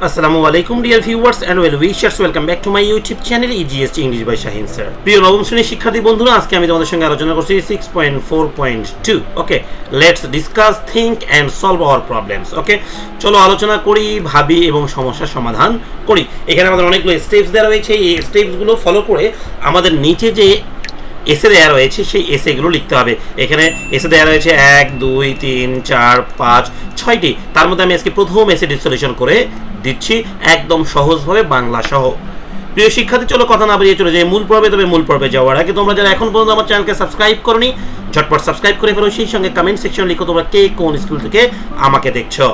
Assalamualaikum dear viewers and well wishers, welcome back to my YouTube channel EGS English by Shahin sir. প্রিয় নবম শ্রেণীর শিক্ষার্থী বন্ধুরা, আজকে আমি তোমাদের সঙ্গে আলোচনা করছি 6.4.2. Okay, let's discuss, think and solve our problems. Okay, চলো আলোচনা করি, ভাবি এবং সমস্যার সমাধান করি. এখানে আমাদের অনেকগুলো স্টেপস দেওয়া রয়েছে. এই স্টেপসগুলো ফলো করে আমাদের নিচে যে এসে দেওয়া রয়েছে সেই এসেগুলো লিখতে হবে. এখানে এসে দেওয়া রয়েছে 1 2 3 4 5 6টি. তার মধ্যে আমি আজকে প্রথম এসেটি সলিউশন করে দিচ্ছি একদম সহজভাবে বাংলা সহ. প্রিয় শিক্ষার্থী, চলো কথা না বাড়িয়ে চলে যাই মূল পর্বে. তবে মূল পর্বে যাওয়ার আগে তোমরা যারা এখন পর্যন্ত আমার চ্যানেলকে সাবস্ক্রাইব করোনি, ঝটপট সাবস্ক্রাইব করে ফেলো. সেই সঙ্গে কমেন্ট সেকশন লিখো তোমরা কে কোন স্কুল থেকে আমাকে দেখছো.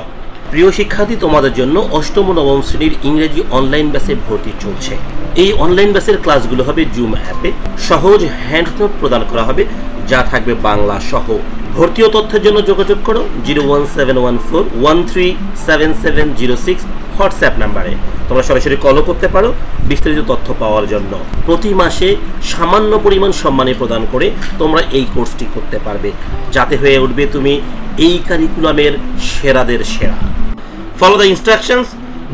প্রিয় শিক্ষার্থী, তোমাদের জন্য অষ্টম ও নবম শ্রেণীর ইংরেজি অনলাইন ব্যাচে ভর্তি চলছে. এই অনলাইন ব্যাচের ক্লাসগুলো হবে জুম অ্যাপে. সহজ হ্যান্ডনোট প্রদান করা হবে যা থাকবে বাংলা সহ. ভর্তি ও তথ্যের জন্য যোগাযোগ করো 01714137706 হোয়াটসঅ্যাপ নাম্বারে. তোমরা সরাসরি কলও করতে পারো বিস্তারিত তথ্য পাওয়ার জন্য. প্রতি মাসে সামান্য পরিমাণ সম্মানী প্রদান করে তোমরা এই কোর্সটি করতে পারবে, যাতে হয়ে উঠবে তুমি এই কারিকুলামের সেরাদের সেরা. Follow the instructions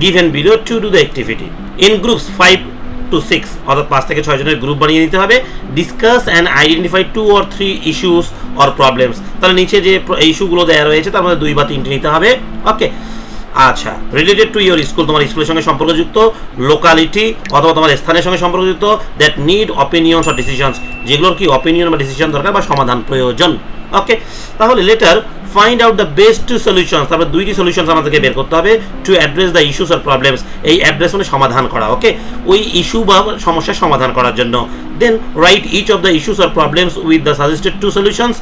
given below to do the activity. In groups 5 to 6 অর্থাৎ 5 থেকে 6 জনের গ্রুপ বানিয়ে নিতে হবে. Discuss and identify 2 or 3 issues or problems. তাহলে নিচে যে ইস্যুগুলো দেওয়া রয়েছে তার মধ্যে 2 বা 3টি নিতে হবে. ওকে, আচ্ছা, রিলেটেড টু ইয়োর স্কুল, তোমার স্কুলের সঙ্গে সম্পর্কযুক্ত, লোকালিটি অথবা তোমার স্থানের সঙ্গে সম্পর্কযুক্ত, দ্যাট নিড অপিনিয়নস অর ডিসিশনস, যেগুলোর কি অপিনিয়ন বা ডিসিশন দরকার বা সমাধান প্রয়োজন. ওকে, তাহলে letter find out the best to solutions, তারপরে 2টি সলিউশনস আমাদেরকে বের করতে হবে to address the issues or problems. এই অ্যাড্রেস মানে সমাধান করা. ওকে, ওই ইস্যু বা সমস্যার সমাধান করার জন্য. Then write each of the issues or problems with the suggested 2 solutions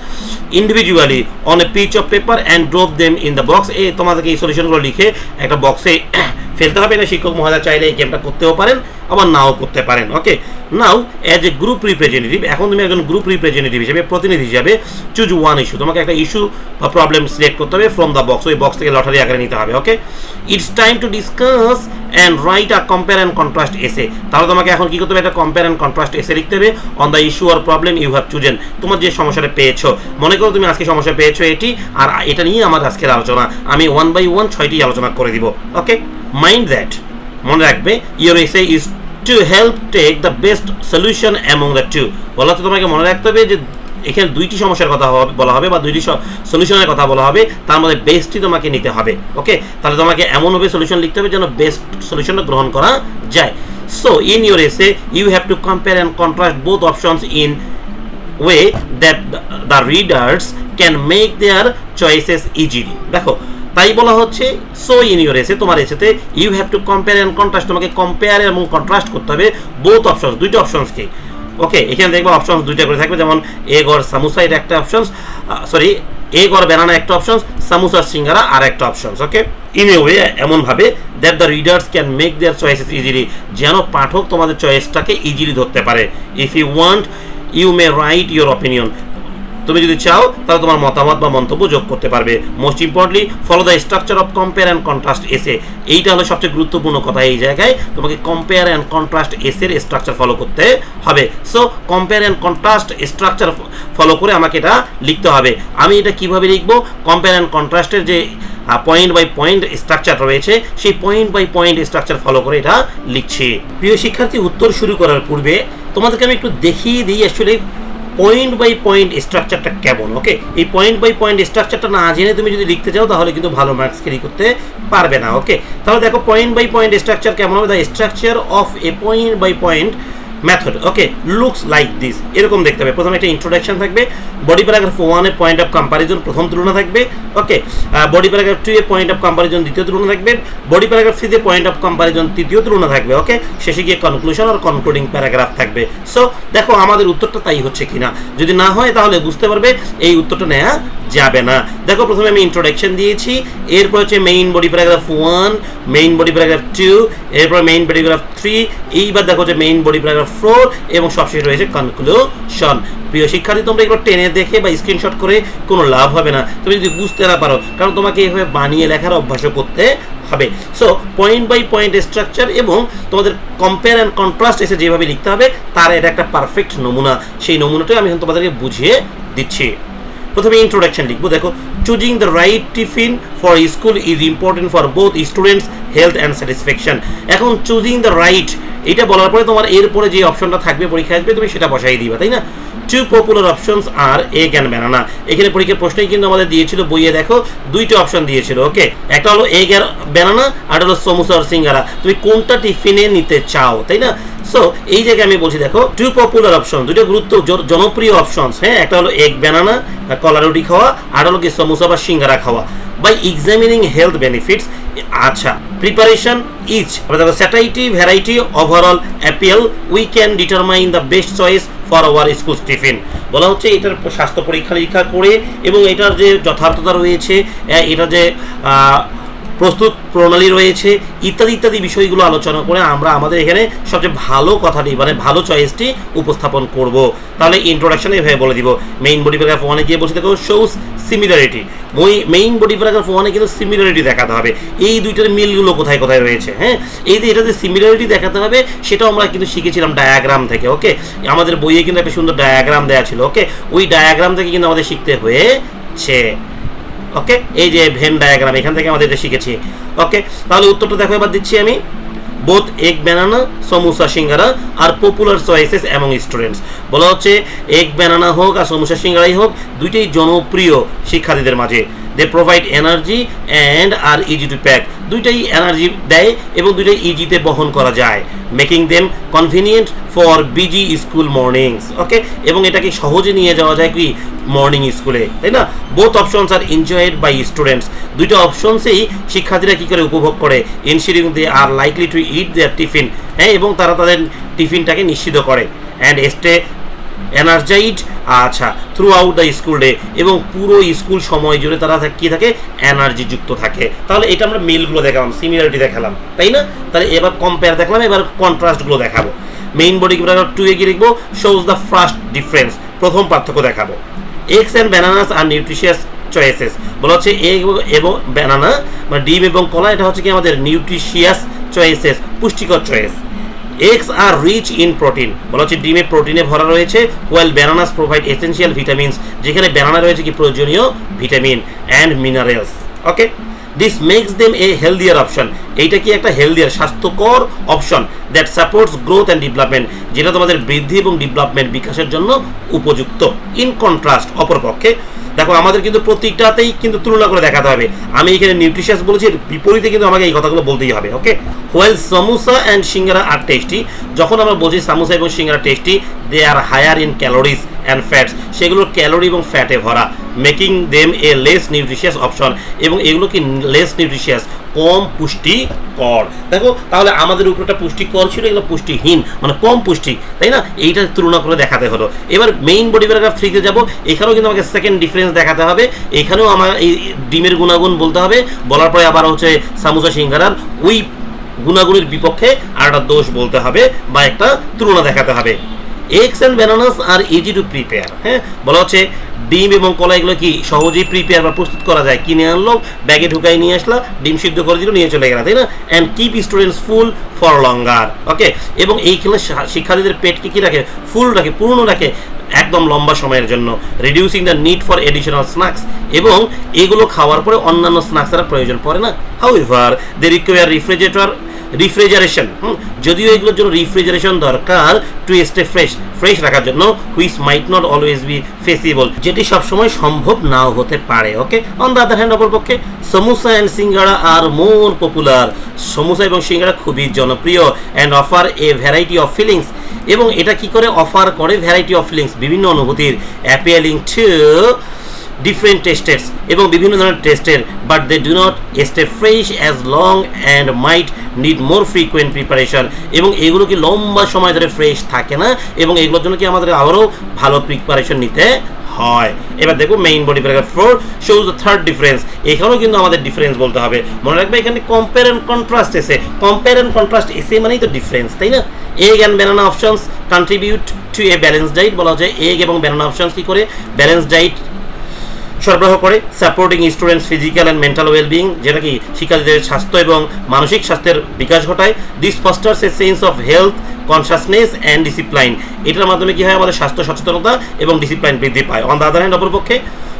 individually on a piece of paper and drop them in the box. তোমাদেরকে এই সলিউশনগুলো লিখে একটা বক্সে ফেলতে হবে. এটা শিক্ষক মহোদয় চাইলে এই গেমটা করতেও পারেন, আবার নাও করতে পারেন. ওকে, নাও অ্যাজ এ গ্রুপ রিপ্রেজেন্টেটিভ, এখন তুমি একজন গ্রুপ রিপ্রেজেন্টেটিভ হিসেবে, প্রতিনিধি হিসাবে চুজ ওয়ান ইস্যু. তোমাকে একটা ইস্যু বা প্রবলেম সিলেক্ট করতে হবে ফ্রম দ্য বক্স. ওই বক্স থেকে লটারি আকারে নিতে হবে. Okay, it's time to discuss and write a compare and contrast essay. তাহলে তোমাকে এখন কি করতে হবে? একটা কম্পেয়ার অ্যান্ড কন্ট্রাস্ট এসে লিখতে হবে অন দ্য ইস্যু আর প্রবলেম ইউ হ্যাভ চুজেন. তোমার যে সমস্যাটা পেয়েছো, মনে করো তুমি আজকে সমস্যা পেয়েছো এটি, আর এটা নিয়ে আমার আজকের আলোচনা. আমি 1 by 1 6টি আলোচনা করে দিব. ওকে, মাইন্ড দ্যাট, মনে রাখবে, your essay is to help take the best solution among the two. বলা তো তোমাকে মনে রাখতে হবে যে এখানে 2টি সমস্যার কথা বলা হবে বা 2টি সলিউশনের কথা বলা হবে, তার মধ্যে বেস্টই তোমাকে নিতে হবে. ওকে, তাহলে তোমাকে এমনভাবে সলিউশন লিখতে হবে যেন বেস্ট সলিউশনটা গ্রহণ করা যায়. So in your essay you have to compare and contrast both options in way that the readers can make their choices easily. দেখো, তাই বলা হচ্ছে সো ইন ইউর এসে, তোমার এসেতে you have to compare and contrast, তোমাকে compare এবং contrast করতে হবে বোথ অপশনস, 2টি অপশনসকে. ওকে, এখানে দেখবো অপশনস 2টা করে থাকবে, যেমন এগ অর সামোসা এটা একটা options, sorry egg or banana একটা অপশনস, সামোসা সিঙ্গারা আর একটা options. Okay, in a way, এমনভাবে that the readers can make their choices easily, যেন পাঠক তোমাদের চয়েসটাকে ইজিলি ধরতে পারে. If you want you may write your opinion, তুমি যদি চাও তাহলে তোমার মতামত বা মন্তব্য যোগ করতে পারবে. Most importantly follow the structure of compare and contrast এসে. এইটা হলো সবচেয়ে গুরুত্বপূর্ণ কথা. এই জায়গায় তোমাকে কম্পেয়ার অ্যান্ড কন্ট্রাস্ট এসের স্ট্রাকচার ফলো করতে হবে. So compare and contrast structure follow করে আমাকে এটা লিখতে হবে. আমি এটা কিভাবে লিখবো? কম্পেয়ার অ্যান্ড কন্ট্রাস্টের যে পয়েন্ট বাই পয়েন্ট স্ট্রাকচার রয়েছে সেই point by point structure follow করে এটা লিখছি. প্রিয় শিক্ষার্থী, উত্তর শুরু করার পূর্বে তোমাদেরকে আমি একটু দেখিয়ে দিই আসলে পয়েন্ট বাই পয়েন্ট স্ট্রাকচারটা কেমন. ওকে, এই পয়েন্ট বাই পয়েন্ট স্ট্রাকচারটা না জেনে তুমি যদি লিখতে চাও তাহলে কিন্তু ভালো মার্কস ক্যারি করতে পারবে না. ওকে, তাহলে দেখো পয়েন্ট বাই পয়েন্ট স্ট্রাকচার কেমন হবে. The structure of a point by point method okay looks like this, এরকম দেখতে হবে. প্রথমে একটা ইন্ট্রোডাকশন থাকবে, body paragraph 1 a point of comparison প্রথম তুলনা থাকবে. Okay, body paragraph 2 a point of comparison দ্বিতীয় তুলনা থাকবে, body paragraph 3 a point of comparison তৃতীয় তুলনা থাকবে. ওকে, শেষে গিয়ে কনক্লুশন আর কনক্লুডিং প্যারাগ্রাফ থাকবে. সো দেখো আমাদের উত্তরটা তাই হচ্ছে কিনা. যদি না হয় তাহলে বুঝতে পারবে এই উত্তরটা নেওয়া যাবে না. দেখো, প্রথমে আমি ইন্ট্রোডাকশন দিয়েছি, এরপর হচ্ছে main body paragraph 1, main body paragraph 2, এরপর মেইন বডি প্যারাগ্রাফ 3, এইবার দেখো যে মেইন বডি প্যারাগ্রাফ 4 এবং সবশেষে রয়েছে কনক্লুশন. প্রিয় শিক্ষার্থী, তোমরা এগুলো টেনে দেখে বা স্ক্রিনশট করে কোনো লাভ হবে না তুমি যদি বুঝতে না পারো, কারণ তোমাকে এইভাবে বানিয়ে লেখার অভ্যাসও করতে হবে. So point by point structure এবং তোমাদের কম্পেয়ার অ্যান্ড কন্ট্রাস্ট এসে যেভাবে লিখতে হবে তার এটা একটা পারফেক্ট নমুনা. সেই নমুনাটাই আমি তোমাদেরকে বুঝিয়ে দিচ্ছি. প্রথমে ইন্ট্রোডাকশন লিখবো. দেখো, choosing the right tiffin for school is important for both students health and satisfaction. এখন চুজিং দ্য রাইট এটা বলার পরে তোমার এরপরে যে অপশনটা থাকবে পরীক্ষা আসবে তুমি সেটা বসাই দিবা, তাই না? Two popular options are egg and banana. এখানে পরীক্ষার প্রশ্নই কিন্তু আমাদের দিয়েছিল, বইয়ে দেখো দুইটা অপশন দিয়েছিল। ওকে, একটা হলো এগ আর ব্যানানা আর হলো সমোসা আর সিঙ্গারা। তুমি কোনটা টিফিনে নিতে চাও, তাই না? সো এই জায়গায় আমি বলছি দেখো টু পপুলার অপশন, দুটো জনপ্রিয় অপশনস। হ্যাঁ, একটা হলো এগ ব্যানানা কলা রুটি খাওয়া, আর হলো কি সমোসা বা সিঙ্গারা খাওয়া। বাই এক্সামিনিং হেলথ বেনিফিটস, আচ্ছা preparation each satiety variety overall appeal we can determine the best choice for our school tiffin. বলা হচ্ছে এটার স্বাস্থ্য পরীক্ষা নিরীক্ষা করে এবং এটার যে যথার্থতা রয়েছে, এটা যে প্রস্তুত প্রণালী রয়েছে ইত্যাদি ইত্যাদি বিষয়গুলো আলোচনা করে আমরা আমাদের এখানে সবচেয়ে ভালো কথাটি মানে ভালো চয়েসটি উপস্থাপন করব। তাহলে ইন্ট্রোডাকশনে এভাবে বলে দিব। মেইন বডি প্যারাগ্রাফ 1-এ গিয়ে বলছি দেখো shows similarity. Main body paragraph 1-এ কিন্তু সিমিলারিটি দেখাতে হবে, এই দুইটার মিলগুলো কোথায় কোথায় রয়েছে। হ্যাঁ, এই যে এটা যে সিমিলারিটি দেখাতে হবে সেটাও আমরা কিন্তু শিখেছিলাম ডায়াগ্রাম থেকে। ওকে, আমাদের বইয়ে কিন্তু একটা সুন্দর ডায়াগ্রাম দেওয়া ছিল। ওকে, ওই ডায়াগ্রাম থেকে কিন্তু আমাদের শিখতে হয়েছে। ওকে, এই যে ভেন ডায়াগ্রাম এখান থেকে আমাদের এটা শিখেছি। ওকে, তাহলে উত্তরটা দেখো এবার দিচ্ছি আমি। Both egg banana samosa singara are popular choices among students. বলা হচ্ছে এগ ব্যানানা হোক আর সমোসা সিঙ্গারাই হোক দুইটাই জনপ্রিয় শিক্ষার্থীদের মাঝে। They provide energy and are easy to pack, দুইটাই এনার্জি দেয় এবং দুইটাই ইজিতে বহন করা যায়। Making them convenient for busy school mornings. Okay, এবং এটাকে সহজে নিয়ে যাওয়া যায় কি মর্নিং স্কুলে, তাই না? Both options are enjoyed by students, দুইটা অপশনসেই শিক্ষার্থীরা কী করে উপভোগ করে। Ensuring they are likely to eat their tiffin, হ্যাঁ, এবং তারা তাদের টিফিনটাকে নিশ্চিত করে। অ্যান্ড স্টে এনার্জাইড, আচ্ছা through out the school day, এবং পুরো স্কুল সময় জুড়ে তারা কি থাকে এনার্জি যুক্ত থাকে। তাহলে এটা আমরা মিলগুলো দেখালাম, সিমিলারিটি দেখালাম, তাই না? তাহলে এবার কম্পেয়ার দেখলাম, এবার কন্ট্রাস্টগুলো দেখাবো। মেইন বডি প্যারাগ্রাফ 2-এ গিয়ে লিখবো শোজ দ্য ফার্স্ট ডিফারেন্স, প্রথম পার্থক্য দেখাবো। Eggs and bananas are nutritious choices. বলা হচ্ছে এগ এবং ব্যানানা মানে ডিম এবং কলা এটা হচ্ছে কি আমাদের নিউট্রিশিয়াস চয়েসেস, পুষ্টিকর choice. Eggs are rich in protein, বলা হচ্ছে ডিমে প্রোটিনে ভরা রয়েছে। Well bananas provide essential vitamins, যেখানে ব্যানানা রয়েছে কি প্রয়োজনীয় vitamin and minerals. Okay, this makes them a healthier option, এইটা কি একটা হেলদিয়ার স্বাস্থ্যকর option that supports growth and development, যেটা তোমাদের বৃদ্ধি এবং ডেভেলপমেন্ট বিকাশের জন্য উপযুক্ত। ইন কন্ট্রাস্ট, অপরপক্ষে দেখো আমাদের কিন্তু প্রতিটাতেই কিন্তু তুলনা করে দেখাতে হবে। আমি এখানে নিউট্রিশিয়াস বলেছি, বিপরীতে কিন্তু আমাকে এই কথাগুলো বলতেই হবে। Okay, while samosa and singara are tasty, যখন আমরা বলছি সমোসা এবং singara tasty, they are higher in calories and fats, সেগুলোর ক্যালোরি এবং ফ্যাটে ভরা। Making them a less nutritious option, এবং এগুলো কি লেস নিউট্রিশিয়াস, কম পুষ্টিকর। দেখো তাহলে আমাদের উপরটা পুষ্টিকর ছিল, এগুলো পুষ্টিহীন মানে কম পুষ্টি, তাই না? এইটা তুলনা করে দেখাতে হলো। এবার মেইন বডি প্যারাগ্রাফ 3-তে যাবো, এখানেও কিন্তু আমাকে সেকেন্ড ডিফারেন্স দেখাতে হবে। এখানেও আমার এই ডিমের গুণাগুণ বলতে হবে, বলার পরে আবার হচ্ছে সামোসা সিঙ্গারার ওই গুণাগুণের বিপক্ষে আর একটা দোষ বলতে হবে বা একটা তুলনা দেখাতে হবে। Eggs and bananas are easy to prepare, হ্যাঁ, বলা হচ্ছে ডিম এবং কলা এগুলো কি সহজেই প্রিপেয়ার বা প্রস্তুত করা যায়। কিনে আনলো, ব্যাগে ঢুকাই নিয়ে আসলা, ডিম সিদ্ধ করে দিল, নিয়ে চলে গেল, তাই না? And keep students full for longer. Okay, এবং এই খেলে শিক্ষার্থীদের পেটকে কি রাখে, ফুল রাখে, পূর্ণ রাখে একদম লম্বা সময়ের জন্য। Reducing the need for additional snacks, এবং এগুলো খাওয়ার পরে অন্যান্য স্ন্যাক্সের প্রয়োজন পড়ে না। হাউএভার দে রিকোয়ার রিফ্রিজারেশন, যদিও এগুলোর জন্য রিফ্রিজারেশন দরকার টু স্টে ফ্রেশ রাখার জন্য, which might not always be feasible, যেটি সবসময় সম্ভব নাও হতে পারে। Okay, on the other hand অপরপক্ষে samosa and singara are more popular, samosa এবং সিঙ্গারা খুবই জনপ্রিয়। And offer a variety of fillings, এবং এটা কি করে অফার করে ভ্যারাইটি অফ ফিলিংস, বিভিন্ন অনুভূতির। অ্যাপিয়ালিং টু ডিফারেন্ট টেস্টেস, এবং বিভিন্ন ধরনের টেস্টের। But they do not stay fresh as long and might need more frequent preparation, এবং এগুলো কি লম্বা সময় ধরে ফ্রেশ থাকে না, এবং এগুলোর জন্য কি আমাদের আবারও ভালো প্রিপারেশন নিতে হয়। এবার দেখো main body paragraph 4 shows the third difference, এখানেও কিন্তু আমাদের ডিফারেন্স বলতে হবে। মনে রাখবে এখানে কম্পেয়ার অ্যান্ড কন্ট্রাস্ট এসে, কম্পেয়ার অ্যান্ড কন্ট্রাস্ট এসে মানেই তো ডিফারেন্স, তাই না? Egg and banana options contribute to A balance diet, বলা হচ্ছে এগ এবং ব্যানানা অপশনস কি করে ব্যালেন্স ডায়েট সরবরাহ করে। Supporting students physical and mental wellbeing, যেটা কি শিক্ষার্থীদের স্বাস্থ্য এবং মানসিক স্বাস্থ্যের বিকাশ ঘটায়। This fosters a sense of health consciousness and discipline, এটার মাধ্যমে কি হয় আমাদের স্বাস্থ্য সচেতনতা এবং ডিসিপ্লাইন বৃদ্ধি পায়। অন দ্য আদার হ্যান্ড অপরপক্ষে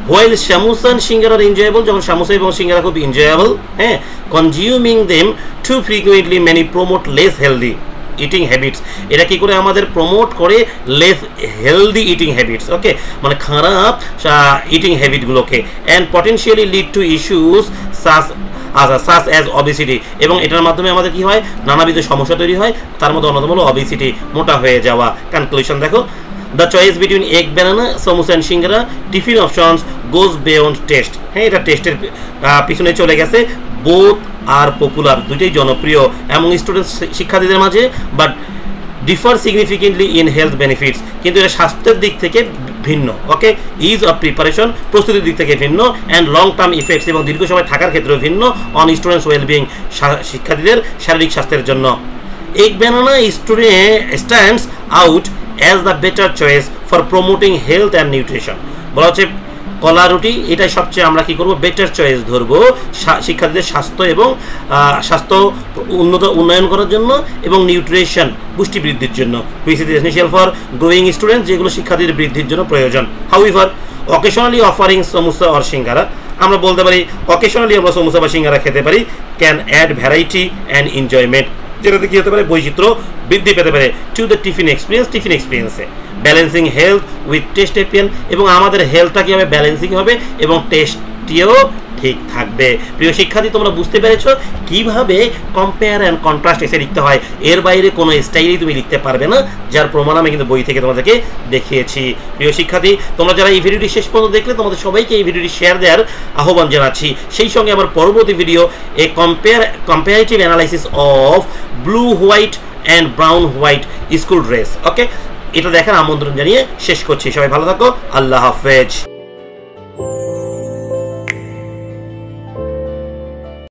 while samosa and singara are enjoyable, যখন সামোসা এবং সিঙ্গারা খুব এনজয়েবল, হ্যাঁ, consuming them too frequently many promote less healthy eating habits. এটা কি করে আমাদের প্রমোট করে less healthy eating habits, okay, মানে খারাপ ইটিং হ্যাবিটগুলোকে, and potentially lead to issues such as obesity, এবং এটার মাধ্যমে আমাদের কি হয়, নানাবিধ সমস্যা তৈরি হয়, তার মধ্যে অন্যতম হলো অবেসিটি, মোটা হয়ে যাওয়া। কনক্লুশন দেখো, the choice between egg banana, samosa and singara, tiffin options goes beyond test. হ্যাঁ, এটা টেস্টের পিছনে চলে গেছে। বোথ আর পপুলার, দুইটাই জনপ্রিয় এবং স্টুডেন্ট শিক্ষার্থীদের মাঝে, but differ significantly in health benefits, কিন্তু এটা স্বাস্থ্যের দিক থেকে ভিন্ন, ওকে, ইজ অফ প্রিপারেশন, প্রস্তুতির দিক থেকে ভিন্ন, অ্যান্ড লং টার্ম ইফেক্টস, এবং দীর্ঘ সময় থাকার ক্ষেত্রেও ভিন্ন, অন স্টুডেন্টস ওয়েলবিং, শিক্ষার্থীদের শারীরিক স্বাস্থ্যের জন্য। Egg banana stands out as the better choice for promoting health and nutrition. বলা হচ্ছে কলা রুটি এটাই সবচেয়ে আমরা কি করবো, বেটার চয়েস ধরবো শিক্ষার্থীদের স্বাস্থ্য এবং স্বাস্থ্য উন্নয়ন করার জন্য এবং নিউট্রিশন পুষ্টি বৃদ্ধির জন্য, which is essential for growing students, যেগুলো শিক্ষার্থীদের বৃদ্ধির জন্য প্রয়োজন। However occasionally offering samosa or singara, আমরা বলতে পারি অকেশনালি আমরা সমোসা বা সিঙ্গারা খেতে পারি, can add variety and enjoyment, যেটাতে কি হতে পারে, বৈচিত্র্য বৃদ্ধি পেতে পারে, টু দ্য টিফিন এক্সপিরিয়েন্সে। ব্যালেন্সিং হেলথ উইথ টেস্ট এপিএন, এবং আমাদের হেলথটা কীভাবে ব্যালেন্সিং হবে এবং টেস্টটিও ঠিক থাকবে। প্রিয় শিক্ষার্থী, তোমরা বুঝতে পেরেছো কিভাবে কম্পেয়ার অ্যান্ড কন্ট্রাস্ট এসে লিখতে হয়। এর বাইরে কোনো স্টাইলেই তুমি লিখতে পারবে না, যার প্রমাণ আমি কিন্তু বই থেকে তোমাদেরকে দেখিয়েছি। প্রিয় শিক্ষার্থী, তোমরা যারা এই ভিডিওটি শেষ পর্যন্ত দেখলে, তোমাদের সবাইকে এই ভিডিওটি শেয়ার দেওয়ার আহ্বান জানাচ্ছি। সেই সঙ্গে আমার পরবর্তী ভিডিও এ comparative analysis of blue white and brown white school dress, okay, এটা দেখার আমন্ত্রণ জানিয়ে শেষ করছি। সবাই ভালো থাকো, আল্লাহ হাফেজ।